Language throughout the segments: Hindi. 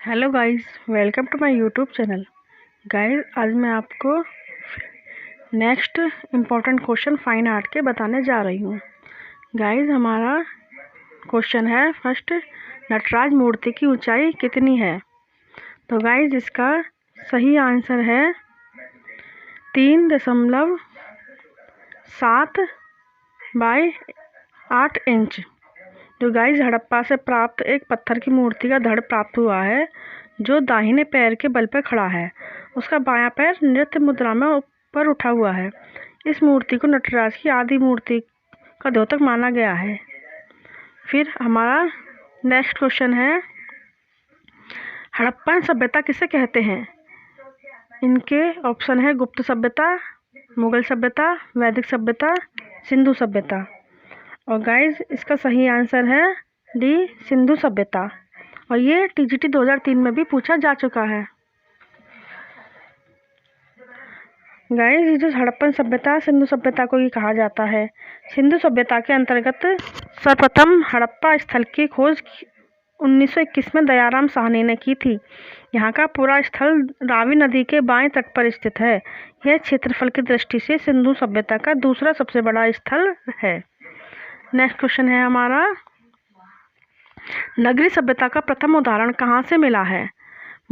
Hello guys, welcome to my YouTube channel. Guys, आज मैं आपको next important question fine art के बताने जा रही हूँ। गाइस, हमारा क्वेश्चन है फर्स्ट, नटराज मूर्ति की ऊंचाई कितनी है। तो गाइस, इसका सही आंसर है 3.7 बाई 8 इंच। जो गाइस हड़प्पा से प्राप्त एक पत्थर की मूर्ति का धड़ प्राप्त हुआ है, जो दाहिने पैर के बल पर खड़ा है। उसका बायां पैर नृत्य मुद्रा में ऊपर उठा हुआ है। इस मूर्ति को नटराज की आदि मूर्ति का द्योतक माना गया है। फिर हमारा नेक्स्ट क्वेश्चन है, हड़प्पन सभ्यता किसे कहते हैं। इनके ऑप्शन है गुप्त सभ्यता, मुगल सभ्यता, वैदिक सभ्यता, सिंधु सभ्यता। और गाइस, इसका सही आंसर है डी, सिंधु सभ्यता। और ये टीजीटी 2003 में भी पूछा जा चुका है। गाइस, ये जो हड़प्पन सभ्यता सिंधु सभ्यता को ही कहा जाता है। सिंधु सभ्यता के अंतर्गत सर्वप्रथम हड़प्पा स्थल की खोज 1921 में दयाराम साहनी ने की थी। यहाँ का पूरा स्थल रावी नदी के बाएं तट पर स्थित है। यह क्षेत्रफल की दृष्टि से सिंधु सभ्यता का दूसरा सबसे बड़ा स्थल है। नेक्स्ट क्वेश्चन है हमारा, नगरी सभ्यता का प्रथम उदाहरण कहाँ से मिला है।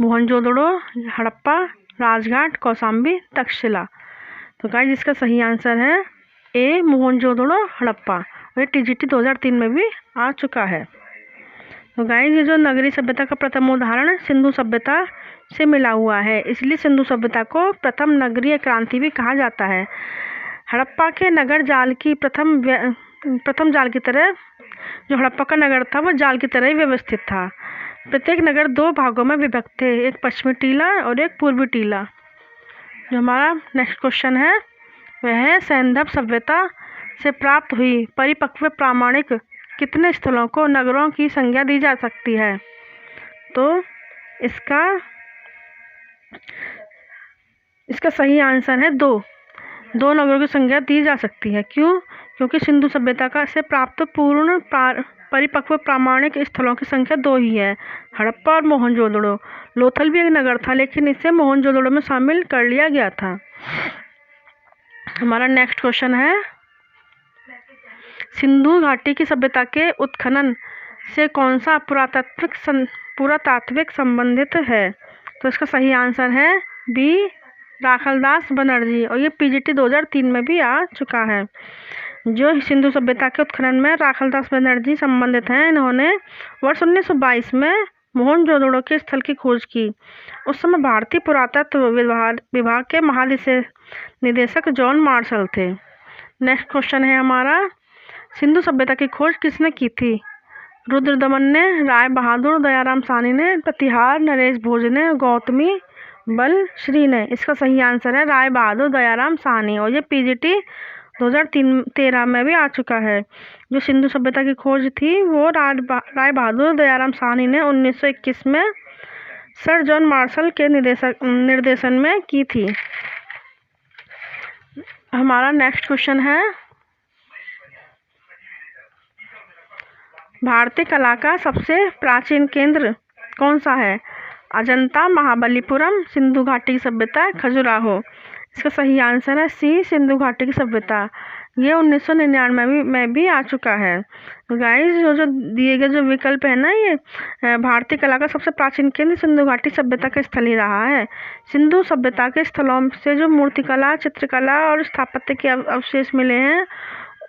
मोहनजोदड़ो, हड़प्पा, राजघाट, कौशाम्बी, तक्षशिला। तो गाइस, इसका सही आंसर है ए, मोहनजोदड़ो, हड़प्पा। वह टीजीटी 2003 में भी आ चुका है। तो गाइस, ये जो नगरी सभ्यता का प्रथम उदाहरण सिंधु सभ्यता से मिला हुआ है, इसलिए सिंधु सभ्यता को प्रथम नगरीय क्रांति भी कहा जाता है। हड़प्पा के नगर जाल की प्रथम जाल की तरह, जो हड़प्पा का नगर था वो जाल की तरह ही व्यवस्थित था। प्रत्येक नगर 2 भागों में विभक्त थे, एक पश्चिमी टीला और एक पूर्वी टीला। जो हमारा नेक्स्ट क्वेश्चन है वह है, सैंधव सभ्यता से प्राप्त हुई परिपक्व प्रामाणिक कितने स्थलों को नगरों की संज्ञा दी जा सकती है। तो इसका सही आंसर है 2 नगरों की संज्ञा दी जा सकती है। क्यों? क्योंकि सिंधु सभ्यता का से प्राप्त पूर्ण परिपक्व प्रामाणिक स्थलों की संख्या 2 ही है, हड़प्पा और मोहनजोदड़ो। लोथल भी एक नगर था, लेकिन इसे मोहनजोदड़ो में शामिल कर लिया गया था। हमारा नेक्स्ट क्वेश्चन है, सिंधु घाटी की सभ्यता के उत्खनन से कौन सा पुरातात्विक संबंधित है। तो इसका सही आंसर है बी, राखलदास बनर्जी। और ये पीजीटी 2003 में भी आ चुका है। जो सिंधु सभ्यता के उत्खनन में राखलदास बनर्जी संबंधित हैं, इन्होंने वर्ष 1922 में मोहनजोदड़ो के स्थल की खोज की। उस समय भारतीय पुरातत्व विभाग के महानिदेशक जॉन मार्शल थे। नेक्स्ट क्वेश्चन है हमारा, सिंधु सभ्यता की खोज किसने की थी। रुद्रदमन ने, राय बहादुर, दयाराम साहनी ने, प्रतिहार, नरेश भोज ने, गौतमी बल श्री ने। इसका सही आंसर है राय बहादुर, दयाराम साहनी। और ये पीजीटी 2013 में भी आ चुका है। जो सिंधु सभ्यता की खोज थी वो राय बहादुर, दयाराम साहनी ने 1921 में सर जॉन मार्शल के निर्देशन में की थी। हमारा नेक्स्ट क्वेश्चन है, भारतीय कला का सबसे प्राचीन केंद्र कौन सा है। अजंता, महाबलीपुरम, सिंधु घाटी की सभ्यता, खजुराहो। इसका सही आंसर है सी, सिंधु घाटी की सभ्यता। ये 1999 में भी आ चुका है। गाइस, जो दिए गए जो विकल्प है ना, ये भारतीय कला का सबसे प्राचीन केंद्र सिंधु घाटी सभ्यता का स्थल ही रहा है। सिंधु सभ्यता के स्थलों से जो मूर्तिकला, चित्रकला और स्थापत्य के अवशेष मिले हैं,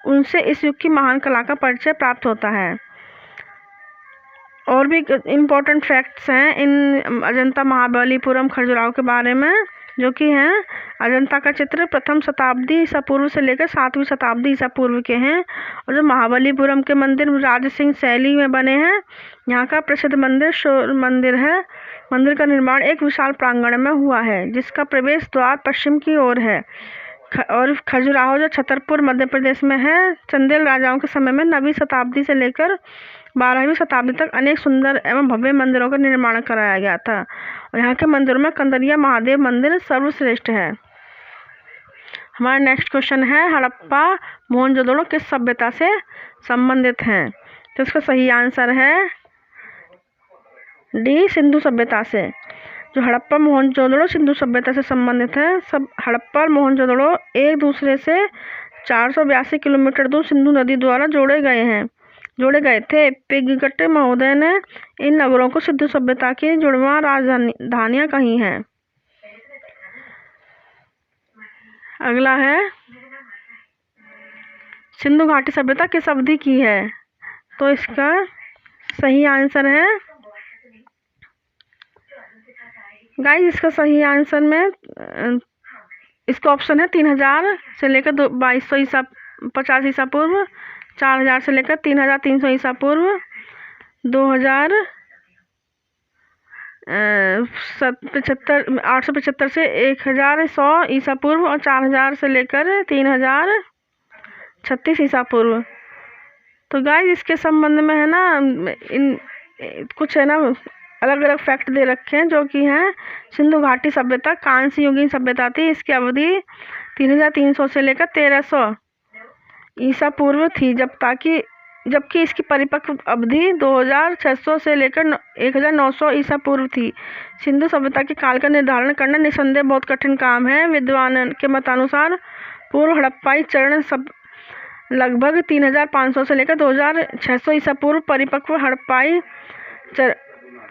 उनसे इस युग की महान कला का परिचय प्राप्त होता है। और भी इम्पोर्टेंट फैक्ट्स हैं इन अजंता, महाबलीपुरम, खजुराहो के बारे में, जो कि हैं, अजंता का चित्र प्रथम शताब्दी ईसा पूर्व से लेकर 7वीं शताब्दी ईसा पूर्व के हैं। और जो महाबलीपुरम के मंदिर राजसिंह शैली में बने हैं। यहाँ का प्रसिद्ध मंदिर शोर मंदिर है। मंदिर का निर्माण एक विशाल प्रांगण में हुआ है, जिसका प्रवेश द्वार पश्चिम की ओर है। और खजुराहो जो छतरपुर मध्य प्रदेश में है, चंदेल राजाओं के समय में 9वीं शताब्दी से लेकर 12वीं शताब्दी तक अनेक सुंदर एवं भव्य मंदिरों का निर्माण कराया गया था। और यहाँ के मंदिरों में कंदरिया महादेव मंदिर सर्वश्रेष्ठ है। हमारा नेक्स्ट क्वेश्चन है, हड़प्पा, मोहनजोदड़ो किस सभ्यता से संबंधित हैं। तो इसका सही आंसर है डी सिंधु सभ्यता से। जो हड़प्पा मोहनजोदड़ो सिंधु सभ्यता से संबंधित है। सब हड़प्पा और मोहनजोदड़ो एक दूसरे से 482 किलोमीटर दूर सिंधु नदी द्वारा जोड़े गए थे। पिगगट्टे महोदय ने इन नगरों को सिंधु सभ्यता की जुड़वां राजधानियां कही हैं। अगला है सिंधु घाटी सभ्यता किस अवधि की है? तो इसका सही आंसर है गाइस, इसका सही आंसर में इसका ऑप्शन है 3000 से लेकर 2250 ईसा पूर्व, 4000 से लेकर 3300 ईसा पूर्व, 875 से 1100 ईसा पूर्व और 4000 से लेकर 3036 ईसा पूर्व। तो गाइस इसके संबंध में है ना कुछ है ना अलग अलग फैक्ट दे रखे हैं, जो कि हैं सिंधु घाटी सभ्यता कांस्य युगीन सभ्यता थी। इसकी अवधि 3300 से लेकर 1300 ईसा पूर्व थी, जबकि इसकी परिपक्व अवधि 2600 से लेकर 1900 ईसा पूर्व थी। सिंधु सभ्यता के काल का निर्धारण करना निसंदेह बहुत कठिन काम है। विद्वान के मतानुसार पूर्व हड़प्पाई चरण सब लगभग 3500 से लेकर 2600 ईसा पूर्व, परिपक्व हड़प्पाई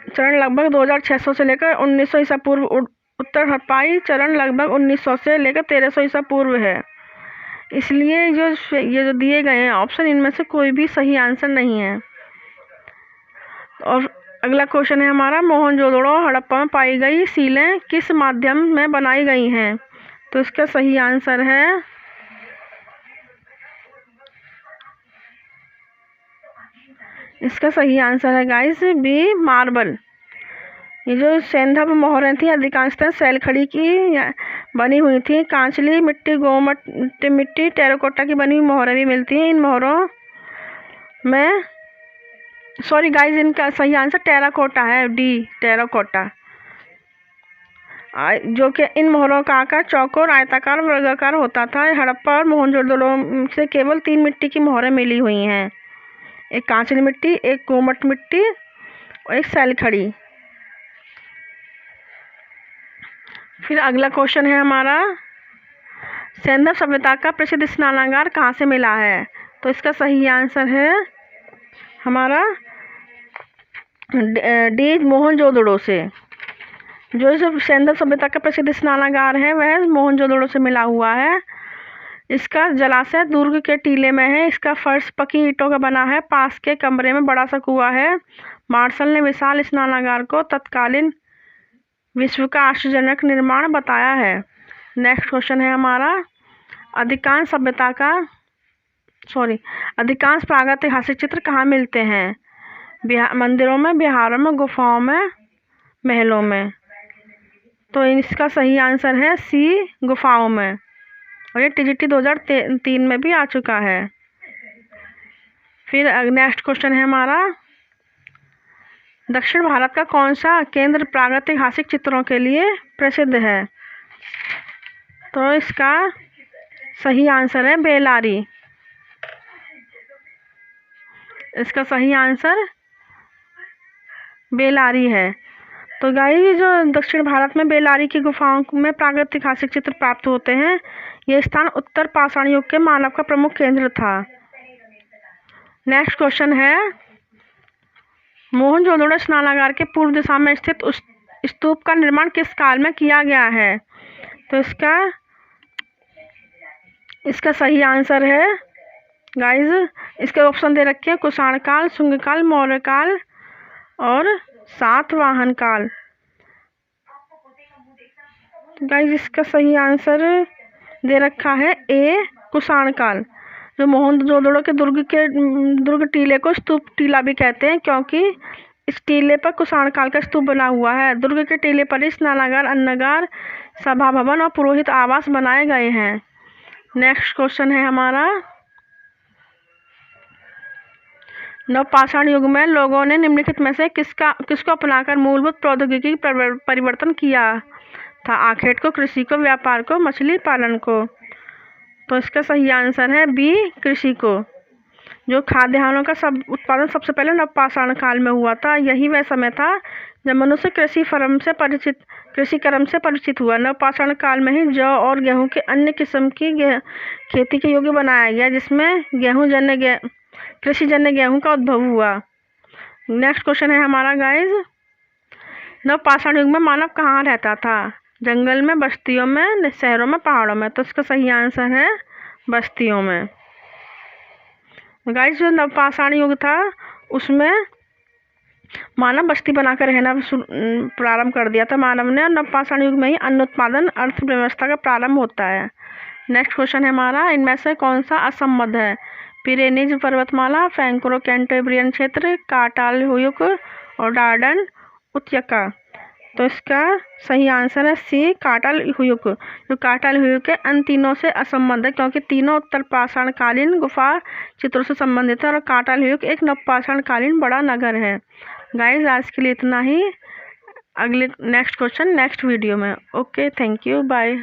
चरण लगभग 2600 से लेकर 1900 ईसा पूर्व, उत्तर हड़प्पाई चरण लगभग 1900 से लेकर 1300 ईसा पूर्व है। इसलिए ये जो दिए गए हैं ऑप्शन, इनमें से कोई भी सही आंसर नहीं है। और अगला क्वेश्चन है हमारा, मोहनजोदड़ो हड़प्पा में पाई गई सीलें किस माध्यम में बनाई गई हैं? तो इसका सही आंसर है गाइस बी मार्बल। ये जो सेंधव मोहरें थी अधिकांशतः सैलखड़ी की बनी हुई थी। कांचली मिट्टी, गोमट मिट्टी, टेराकोटा की बनी हुई मोहरें भी मिलती हैं। इन मोहरों में सॉरी गाइस, इनका सही आंसर टेराकोटा है, डी टेराकोटा। जो कि इन मोहरों का आकार चौकोर, आयताकार, वर्गाकार होता था। हड़प्पा और मोहनजोदड़ो से केवल 3 मिट्टी की मोहरें मिली हुई हैं, एक कांचली मिट्टी, एक कोमट मिट्टी और एक सैलखड़ी। फिर अगला क्वेश्चन है हमारा, सेंधव सभ्यता का प्रसिद्ध स्नानागार कहाँ से मिला है? तो इसका सही आंसर है हमारा डी मोहनजोदड़ो से। जो सेंधव सभ्यता का प्रसिद्ध स्नानागार है वह मोहनजोदड़ो से मिला हुआ है। इसका जलाशय दुर्ग के टीले में है। इसका फर्श पकी ईंटों का बना है। पास के कमरे में बड़ा सा कुआं है। मार्शल ने विशाल स्नानागार को तत्कालीन विश्व का आश्चर्यजनक निर्माण बताया है। नेक्स्ट क्वेश्चन है हमारा, अधिकांश प्रागैतिहासिक चित्र कहाँ मिलते हैं? मंदिरों में, बिहारों में, गुफाओं में, महलों में। तो इसका सही आंसर है सी गुफाओं में, और ये टीजीटी 2003 में भी आ चुका है। फिर नेक्स्ट क्वेश्चन है हमारा, दक्षिण भारत का कौन सा केंद्र प्रागैतिहासिक चित्रों के लिए प्रसिद्ध है? तो इसका सही आंसर है बेलारी। इसका सही आंसर बेलारी है। तो गाइस जो दक्षिण भारत में बेलारी की गुफाओं में प्रागैतिहासिक चित्र प्राप्त होते हैं, ये स्थान उत्तर पाषाण युग के मानव का प्रमुख केंद्र था। नेक्स्ट क्वेश्चन है, मोहनजोदड़ो स्नानागार के पूर्व दिशा में स्थित उस स्तूप का निर्माण किस काल में किया गया है? तो इसका सही आंसर है गाइस, इसके ऑप्शन दे रखे हैं कुषाण काल, शुंग काल, मौर्य काल और सातवाहन काल। गाइस इसका सही आंसर दे रखा है ए कुषाण काल। जो मोहनजोदड़ो के दुर्ग टीले को स्तूप टीला भी कहते हैं, क्योंकि इस टीले पर कुषाण काल का स्तूप बना हुआ है। दुर्ग के टीले पर ही स्नानागार, अन्नगार, सभा भवन और पुरोहित आवास बनाए गए हैं। नेक्स्ट क्वेश्चन है हमारा, नवपाषाण युग में लोगों ने निम्नलिखित में से किसको अपनाकर मूलभूत प्रौद्योगिकी परिवर्तन किया था? आखेट को, कृषि को, व्यापार को, मछली पालन को। तो इसका सही आंसर है बी कृषि को। जो खाद्यान्नों का उत्पादन सबसे पहले नवपाषाण काल में हुआ था। यही वह समय था जब मनुष्य कृषि कर्म से परिचित हुआ, नवपाषाण काल में ही जौ और गेहूं के अन्य किस्म की खेती के योग्य बनाया गया, जिसमें कृषि जन्य गेहूं का उद्भव हुआ। नेक्स्ट क्वेश्चन है हमारा गाइज, नवपाषाण युग में मानव कहाँ रहता था? जंगल में, बस्तियों में, शहरों में, पहाड़ों में? तो इसका सही आंसर है बस्तियों में। गाइज जो नवपाषाण युग था उसमें मानव बस्ती बनाकर रहना प्रारंभ कर दिया था मानव ने, और नवपाषाण युग में ही अन्न उत्पादन अर्थव्यवस्था का प्रारंभ होता है। नेक्स्ट क्वेश्चन है हमारा, इनमें से कौन सा असंबद्ध है? पिरेनीज पर्वतमाला, फ्रैंको कैंटेब्रियन क्षेत्र, काटाल हुयुक और डार्डन उपत्यका? तो इसका सही आंसर है सी, काटाल हुयुक। जो काटाल हुयुक है इन तीनों से असंबद्ध है, क्योंकि तीनों उत्तर पाषाण कालीन गुफा चित्रों से संबंधित है, और काटाल हुयुक एक नवपाषाण कालीन बड़ा नगर है। गाइज आज के लिए इतना ही। नेक्स्ट क्वेश्चन नेक्स्ट वीडियो में। Okay, thank you, bye.